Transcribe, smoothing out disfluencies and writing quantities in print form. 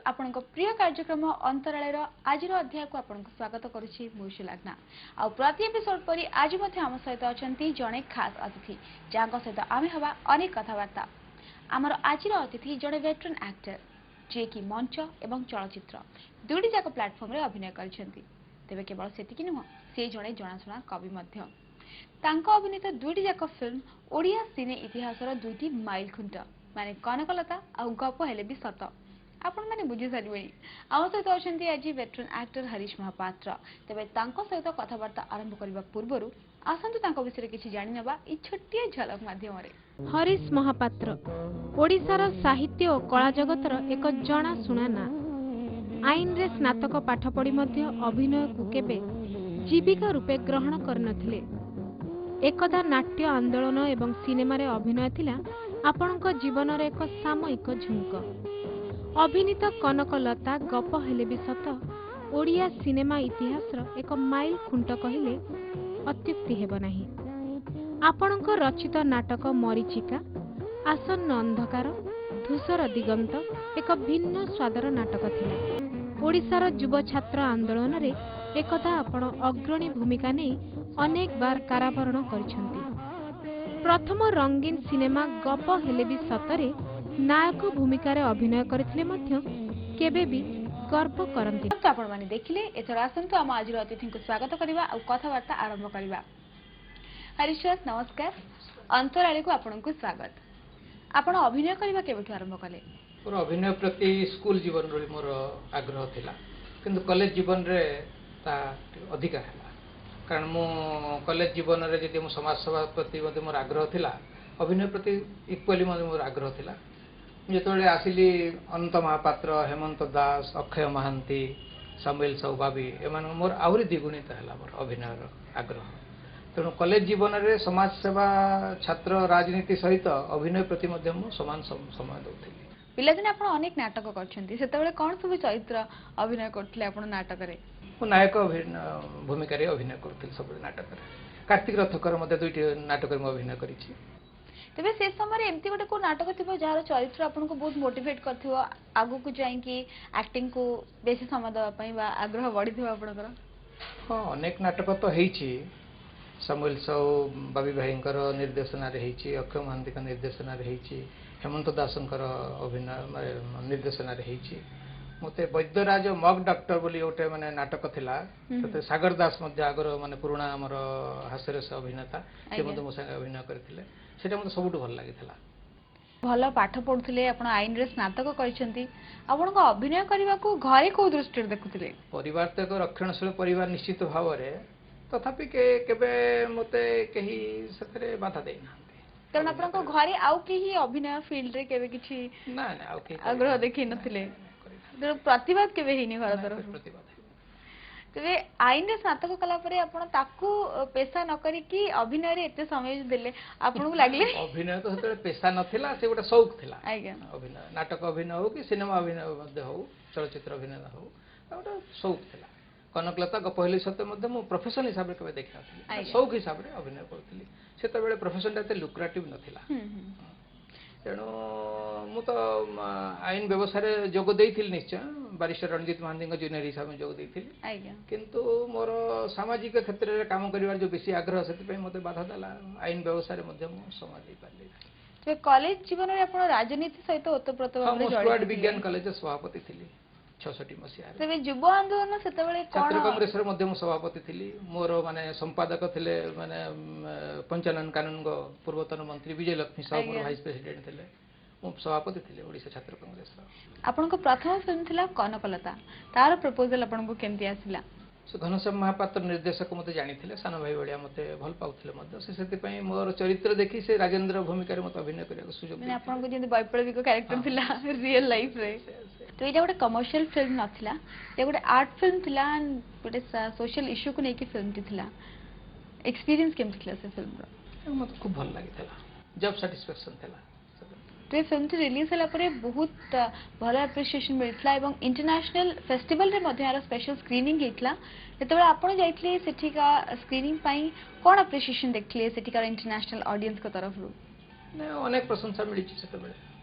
आपणको प्रिय कार्यक्रम अंतरालयर आज अध्याय को आपन स्वागत करुछि मुशुलाग्ना आ प्रति एपिसोड परि आज मथे हम सहित अछंती जणे खास अतिथि जाको सहित आमे हवा अनेक कथावार्ता। आमर आज अतिथि जड़े वेटरन एक्टर जे कि मंच एवं चलचित्र दुईटी जाक प्लाटफॉर्म रे अभिनय करछंती। तेबे केवल सेतिकि नुह से जड़े जनाशुना कवि मध्य। तांको अभिनीत दुईटी जाक फिल्म ओडिया सिने इतिहासर दुईटी माइल खुंट माने कनकलता आ गप हेले भी सत आपण माने बुझी सारिबे। आम सहित अछंती आज वेटरन एक्टर हरीश महापात्र। तेबे तांको सहित कथावार्ता आरंभ करबा पूर्वरु आसंतु तांको विषय किछि जानि नेबा इ छोटिया झलक माध्यम रे। हरीश महापात्र ओडिसार साहित्य और कला जगतर एक जणा सुना ना। आईन रे स्नातक पाठ पढ़ी मध्य अभिनय को केबे जीविका रूपे ग्रहण करनथिले। एकदा नाट्य आंदोलन एवं सिनेमा रे अभिनय थिला आपणक जीवन रे एक सामयिक झुंक। अभिनीत कनकलता गप हेले भी सत ओडिया सिनेमा इतिहासर एक माइल खुंट कहिले अत्युक्ति हेब नाही। आपणक रचित नाटक मरीचिका, आसन्न अंधकार, धूसर दिगंत एक भिन्न स्वादर नाटक थिला। ओडिसार युव छात्र आंदोलन रे एकदा आपण अग्रणी भूमिका नै अनेक बार कारावरण करिसंती। प्रथम रंगीन सिनेमा गप हेले भी सतरे नायक भूमिका रे अभिनय करथिले मध्य केबे भी गर्व करंती। तो आपण माने देखिले एथर आसंतु हम आज अतिथि को स्वागत करिवा आ कथावार्ता आरंभ करिवा। हरीश नमस्कार, अंतराले को आपण को स्वागत। आपण अभिनय करिवा केबेठु आरंभ कले? मोर अभिनय प्रति स्कूल जीवन रे मोर आग्रह थिला, किंतु कॉलेज जीवन रे ता अधिक हैला। कारण मो कॉलेज जीवन रे जदि मो समाज सेवा प्रति मोर आग्रह थिला, अभिनय प्रति इक्वली मोर आग्रह थिला। जेतोले आसिली अनंत महापात्र, हेमंत दास, अक्षय महांती, सामुएल सौबाबी एमान मोर आहुरी द्विगुणित हैला मोर अभिनय आग्रह। तेणु कॉलेज जीवन रे समाज सेवा, छात्र राजनीति सहित अभिनय प्रति मध्य मो समान समय दउथिली। पिलादिने आपण अनेक नाटक करछंती, सेतेबेले कोन सब चरित्र अभिनय करथिले आपण नाटक रे? मो नायक भूमिका रे अभिनय करथिल सब नाटक रे। कार्तिक रथकर मते दुईटी नाटक रे मो अभिनय करिछि। तेबे से समय रे एम्ति गोटे को नाटक थिबो जार चरित्र आपण को बहुत मोटिवेट करथिबो आगु को जाई कि एक्टिंग को बेसी समय दवा पई बा आग्रह बढ़ी थिबो आपनकर? हां, अनेक नाटक तो हेछि। सामुएल सौबाबी भाईंकर निर्देशना रे हेछि, अक्षय महांती का निर्देशना रे हेछि, हेमंत दासंकर अभिनय निर्देशना रे हेछि। मते वैद्यराज मग डॉक्टर बोली गोटे माने नाटक थिला, तते सागर दास मध्ये आगर माने पुराना हमर हास्यरस अभिनेता से मध्ये मो संग अभिनय करथिले। सेटा मते सबुठ भल लागिथिला। भल पाठ पढुथिले, आपण आईन रे स्नातक करिसंती, आपण को अभिनय करबा को घरे को दृष्टि देखुथिले? परिवार तो एक रक्षणशील परिवार निश्चित भाव रे, तथापि केबे मते केही सतरे बाधा देई नांती। कारण आपण को घरे आउ केही अभिनय फील्ड रे केबे किछि ना ना आउ केही आग्रह देखि नथिले? प्रतिभा केबे हिनी घर तरफ प्रतिभा। तेबे आईन रे स्नातक कला परे आपण ताकू पेशा न करी कि अभिनय रे एते समय देले आपण को लागले? अभिनय तो सेते पेशा नथिला, से गोटे शौक थिला। आज्ञा अभिनय, नाटक अभिनय हो कि सिनेमा अभिनय मध्ये हो, चलचित्र अभिनय हो, गोटे शौक थिला। कनकलता गपहली सते मध्ये मो प्रोफेशन हिसाब रे केबे देखि नथिली, शौक हिसाब रे अभिनय करथिली। सेते बेले प्रोफेशन एते लुक्रेटिव नथिला। तेणु मु तो आईन व्यवसाय जोग देइथिल निश्चय, बारिस्टर रणजीत महांती जूनियर हिसाब में जोग देइथिल। किंतु मोर सामाजिक क्षेत्र रे काम करिवार जो बेसी आग्रह सेति पई मते बाधा देला। आईन व्यवसाय रे मध्ये मु समय दे पारली। ते कॉलेज जीवन रे आपण राजनीति सहित ओतप्रोत भाबे जोड़ित स्टुअर्ट विज्ञान कॉलेज सभापति थिली 66 मसिया रे। तेबे युवा आंदोलन सेतेबेले कोन छात्र कांग्रेस रे मध्ये मु सभापति थिली। मोर माने संपादक थिले माने पंचानन कानून गो पूर्वतन मंत्री विजय लक्ष्मी साहब मोर वाइस प्रेसिडेंट थिले। मु सभापति थिले ओडिसा छात्र कांग्रेस रो। आपण को प्रथम फिल्म थिला कनकलता, तार प्रपोजल आपण को केमति आसिला? से घनश्याम महापात्र निर्देशक मते जानि थिले, सान भाई बड़िया मते भल पाउथिले मते। से सेति पई मोर चरित्र देखि से राजेंद्र भूमिका रे मते अभिनय करिया सुजोग माने आपण को जेंति वैप्लविक कैरेक्टर थिला रियल लाइफ रे। तो एटा गोटे कमर्शियल फिल्म नथिला, ए गोटे आर्ट फिल्म थिला, गोटे सोशल इश्यू को नेकी फिल्म थिला। एक्सपीरियंस केमति थिला से फिल्म रो? मते खूब भल लागितला, जब सैटिस्फैक्शन थिला। तो फिल्म टी रिलीज होला परे बहुत भल एप्रिसिएशन मिलथला एवं इंटरनेशनल फेस्टिवल रे मध्ये यार स्पेशल स्क्रीनिंग हेतला। जेतेबेले आपण जाइतले सेठिका स्क्रीनिंग पई कोन एप्रिसिएशन देखथले सेठिका इंटरनेशनल ऑडियंस को तरफ रो? ने अनेक प्रशंसा मिली सेतेबेले।